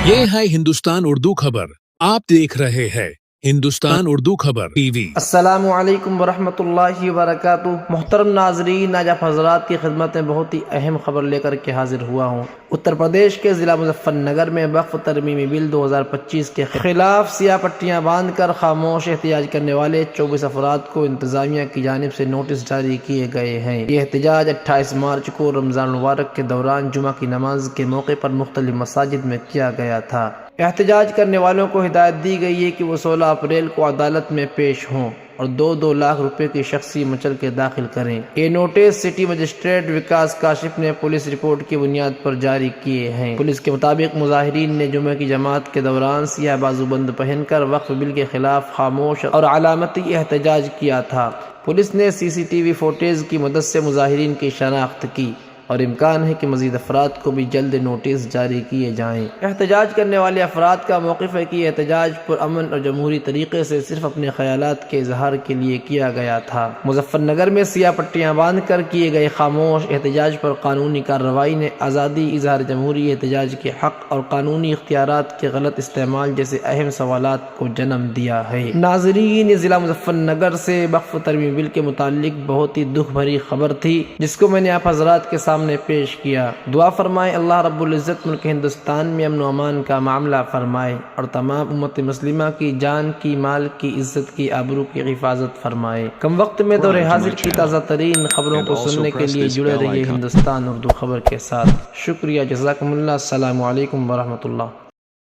ये है हिंदुस्तान उर्दू खबर। आप देख रहे हैं हिंदुस्तान उर्दू खबर टीवी। अस्सलामु अलैकुम वरहमतुल्लाहि वबरकातुहू। मोहतरम नाजरीन, आज आप हजरात की खिदमत में बहुत ही अहम खबर लेकर के हाजिर हुआ हूँ। उत्तर प्रदेश के ज़िला मुज़फ्फरनगर में वक्फ तरमीमी बिल 2025 के खिलाफ सियाह पट्टियाँ बांध कर खामोश एहतजाज करने वाले 24 अफराद को इंतज़ामिया की जानिब से नोटिस जारी किए गए हैं। ये एहतजाज 28 मार्च को रमज़ान मुबारक के दौरान जुमा की नमाज के मौके पर मुख्तलिफ मसाजिद में किया गया था। एहतजाज करने वालों को हिदायत दी गई है कि वो 16 अप्रैल को अदालत में पेश हों और 2-2 लाख रुपए की शख्सी मचल के दाखिल करें। ये नोटिस सिटी मजिस्ट्रेट विकास काशिफ ने पुलिस रिपोर्ट की बुनियाद पर जारी किए हैं। पुलिस के मुताबिक मुजाहिरीन ने जुमे की जमात के दौरान सियाह बाजूबंद पहनकर वक्फ बिल के खिलाफ खामोश और अलामती एहतजाज किया था। पुलिस ने CCTV फुटेज की मदद से मुजाहिरीन की शनाख्त की और इम्कान है कि मज़ीद अफराद को भी जल्द नोटिस जारी किए जाएँ। एहतजाज करने वाले अफराद का मौक़िफ़ है कि एहतजाज पुरअमन और जमहूरी तरीक़े से सिर्फ अपने ख़यालात के इजहार के लिए किया गया था। मुज़फ्फरनगर में सियाह पट्टियाँ बांध कर किए गए खामोश एहतजाज पर कानूनी कार्रवाई ने आज़ादी, इजहार जमहूरी, एहतजाज के हक़ और कानूनी इख्तियारात के गलत इस्तेमाल जैसे अहम सवालात को जन्म दिया है। नाज़रीन, ज़िला मुज़फ्फरनगर से वक्फ तरमीमी बिल के मुताल्लिक बहुत ही दुख भरी खबर थी, जिसको मैंने आप हज़रात के सामने पेश किया। दुआ फरमाएं अल्लाह रब्बुल इज़्ज़त मुल्क हिंदुस्तान में अमन व अमान का मामला फरमाए और तमाम उम्मत मुस्लिमा की जान की, माल की, इज्जत की, आबरू की हिफाजत फरमाए। कम वक्त में दौरे हाजिर की ताज़ा तरीन खबरों को सुनने के लिए जुड़े रहिए हिंदुस्तान उर्दू खबर के साथ। शुक्रिया, जज़ाकुमुल्लाह। अस्सलामु अलैकुम वरहमतुल्लाह।